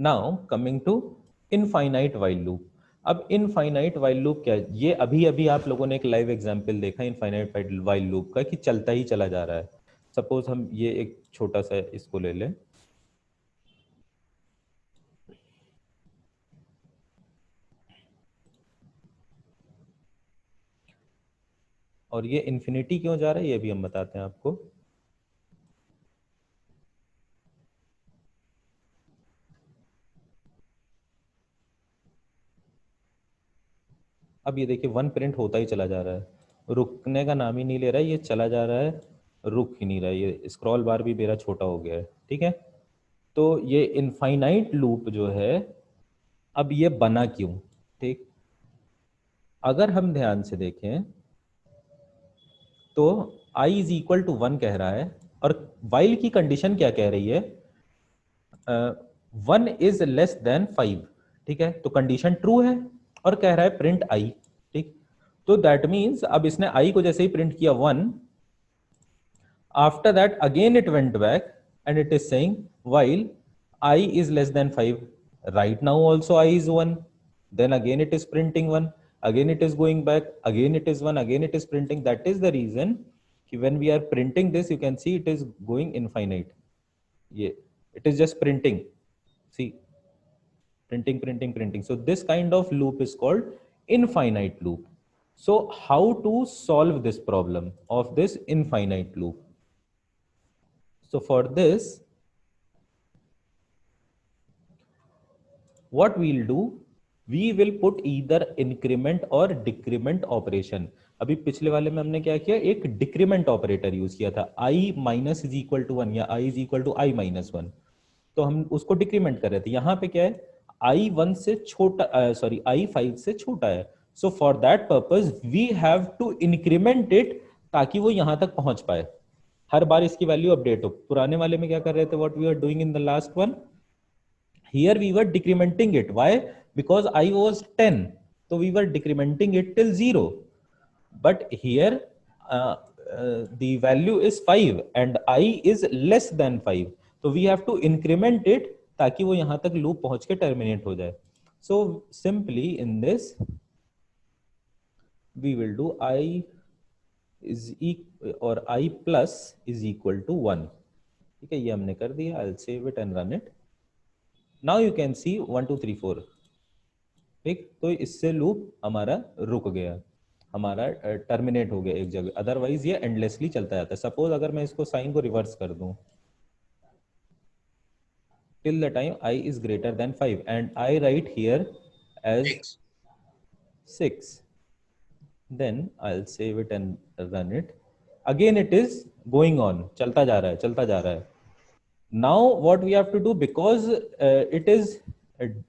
Now coming to infinite while loop. अब infinite while loop क्या है? ये अभी अभी आप लोगों ने एक लाइव एग्जांपल देखा इनफाइनाइट वाइल लूप का कि चलता ही चला जा रहा है। सपोज हम ये एक छोटा सा इसको ले लें, और ये इन्फिनिटी क्यों जा रहा है ये भी हम बताते हैं आपको। अब ये देखिए 1 प्रिंट होता ही चला जा रहा है, रुकने का नाम ही नहीं ले रहा है, ये चला जा रहा है, रुक ही नहीं रहा है, ये स्क्रॉल बार भी मेरा छोटा हो गया है, ठीक है। तो ये इनफाइनाइट लूप जो है, अब ये बना क्यों? ठीक, अगर हम ध्यान से देखें तो i इज इक्वल टू 1 कह रहा है, और वाइल की कंडीशन क्या कह रही है? 1 इज लेस देन 5, ठीक है। तो कंडीशन ट्रू है और कह रहा है प्रिंट i, ठीक। तो दैट मीन्स अब इसने i को जैसे ही प्रिंट किया 1, after that again it went back and it is saying while I is less than 5, right now also I is 1, then again it is printing 1, again it is going back, again it is 1, again it is printing. That is the reason when we are printing this, you can see it is going infinite. Yeah, it is just printing, see, printing, printing, printing. So this kind of loop is called infinite loop. So how to solve this problem of this infinite loop? So for this, what we'll do, we will put either increment or decrement operation. अभी पिछले वाले में हमने क्या किया, एक decrement operator use किया था, i minus is equal to 1 या i is equal to i minus 1, तो हम उसको डिक्रीमेंट कर रहे थे। यहाँ पे क्या है, i 1 से छोटा, सॉरी i 5 से छोटा है, so for that purpose we have to increment it ताकि वो यहाँ तक पहुंच पाए, हर बार इसकी वैल्यू अपडेट हो। पुराने वाले में क्या कर रहे थे, what we are doing in the last one, here we were decrementing it. Why? Because I was 10, so we were decrementing it till 0. But here uh, the value is 5 and I is less than 5, so we have to increment it ताकि वो यहाँ तक loop पहुंच के terminate हो जाए। So simply in this we will do I is or I plus is equal to 1, ठीक है, ये हमने कर दिया। I'll save it and run it. Now you can see 1 2 3 4, ठीक। तो इससे लूप हमारा रुक गया, हमारा टर्मिनेट हो गया एक जगह, अदरवाइज ये एंडलेसली चलता जाता है। सपोज अगर मैं इसको साइन को रिवर्स कर दूं, till the time i is greater than 5 and I write here as 6, then I will save it and run it. Again it is going on, चलता जा रहा है, चलता जा रहा है। Now what we have to do, because it is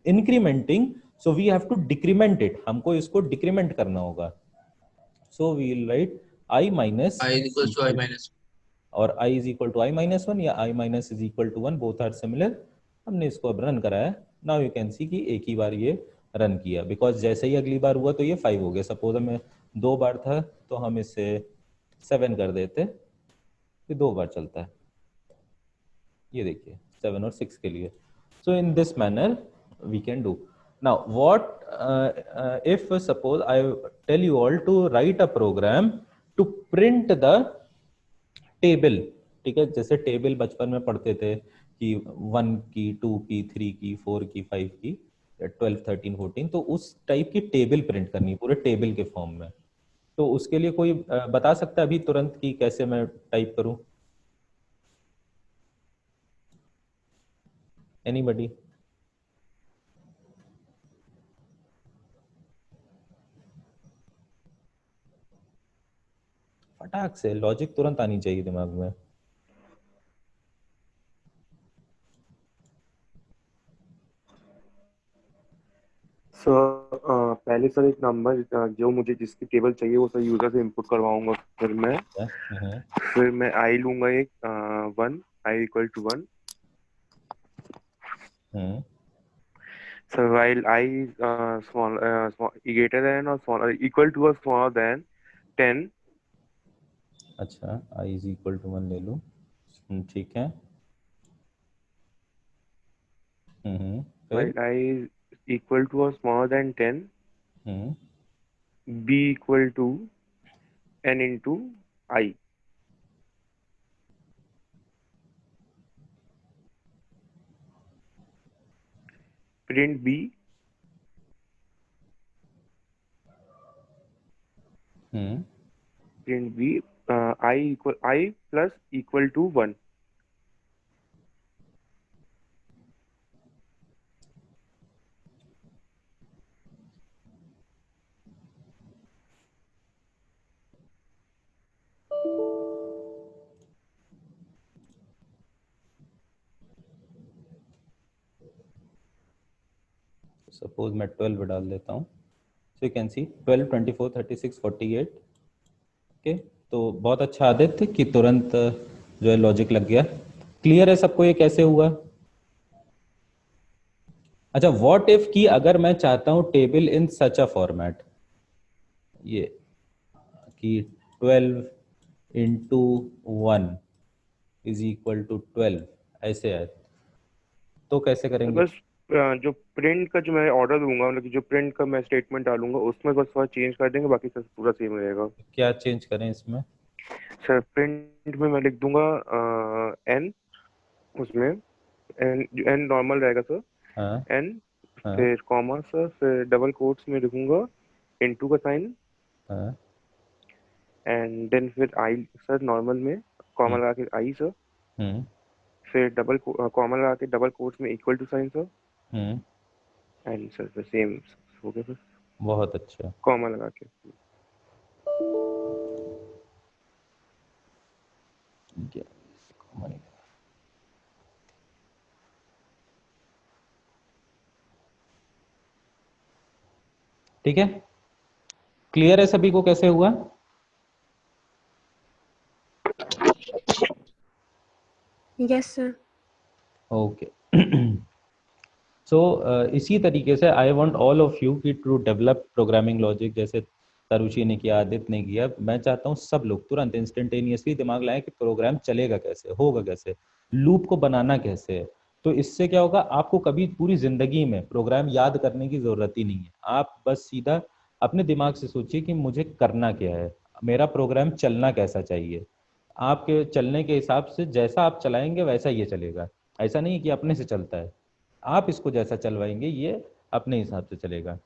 incrementing, so we have to decrement it, हमको इसको डिक्रीमेंट करना होगा। So we will write I minus I is equals to I minus और I is equal to I minus 1 या I minus is equal to 1, both are similar। हमने इसको अब run कराया। नाउ यू कैन सी कि एक ही बार ये run किया, बिकॉज जैसे ही अगली बार हुआ तो ये 5 हो गया। सपोज हमें 2 बार था तो हम इसे 7 कर देते, ये 2 बार चलता है, ये देखिए 7 और 6 के लिए। So in this manner we can do. Now what if suppose I tell you all to write a program to print the table, ठीक है, जैसे टेबल बचपन में पढ़ते थे कि 1 की, 2 की, 3 की, 4 की, 5 की, 12 13 14, तो उस टाइप की टेबल प्रिंट करनी है पूरे टेबल के फॉर्म में। तो उसके लिए कोई बता सकता है अभी तुरंत कि कैसे मैं टाइप करूं? एनीबडी? फटाक से लॉजिक तुरंत आनी चाहिए दिमाग में। सर पहले सर एक नंबर जो मुझे जिसकी टेबल चाहिए वो सर यूजर से इनपुट करवाऊंगा, फिर मैं आई लूंगा एक 1, I equal to 1। Sir while I is greater than or smaller equal to or smaller than 10। अच्छा, i इज इक्वल टू 1 ले लूं, ठीक है। while I is equal to or smaller than 10, B equal to N into I. Print B. Print B. I plus equal to 1. Suppose मैं 12 डाल देता हूँ, so you can see 12, 24, 36, 48। Okay, तो बहुत अच्छा आदित्य कि तुरंत जो है लॉजिक लग गया। क्लियर है सबको ये कैसे हुआ? अच्छा, व्हाट इफ कि अगर मैं चाहता हूं टेबल इन सच अ फॉर्मेट, ये कि 12 इंटू 1 इज इक्वल टू 12, ऐसे है, तो कैसे करेंगे? बस जो प्रिंट का जो मैं ऑर्डर दूंगा, मतलब कि जो प्रिंट का मैं स्टेटमेंट डालूंगा उसमें बस थोड़ा चेंज कर देंगे, बाकी सब पूरा सेम रहेगा। क्या चेंज करें इसमें? सर प्रिंट में मैं लिख दूंगा n, उसमें n नॉर्मल रहेगा सर। हाँ, n हाँ, फिर कॉमा सर, फिर डबल कोट्स में लिखूंगा इनटू का साइन, हाँ, एंड देन फिर आई सर नॉर्मल में कॉमा लगा के आई सर, फिर डबल कॉमा लगा के डबल कोट्स में equal to sign sir, and sir same हो गया सर, बहुत अच्छा। कॉमा लगा के। ठीक है, क्लियर है सभी को कैसे हुआ? Yes sir. ओके, सो इसी तरीके से I want all of you की टू डेवलप प्रोग्रामिंग लॉजिक, जैसे तरुषि ने किया, आदित्य ने किया। मैं चाहता हूँ सब लोग तुरंत इंस्टेंटेनियसली दिमाग लाएं कि प्रोग्राम चलेगा कैसे, होगा कैसे, लूप को बनाना कैसे है। तो इससे क्या होगा, आपको कभी पूरी जिंदगी में प्रोग्राम याद करने की जरूरत ही नहीं है। आप बस सीधा अपने दिमाग से सोचिए कि मुझे करना क्या है, मेरा प्रोग्राम चलना कैसा चाहिए। आपके चलने के हिसाब से जैसा आप चलाएंगे वैसा ये चलेगा। ऐसा नहीं कि अपने से चलता है, आप इसको जैसा चलवाएंगे ये अपने हिसाब से चलेगा।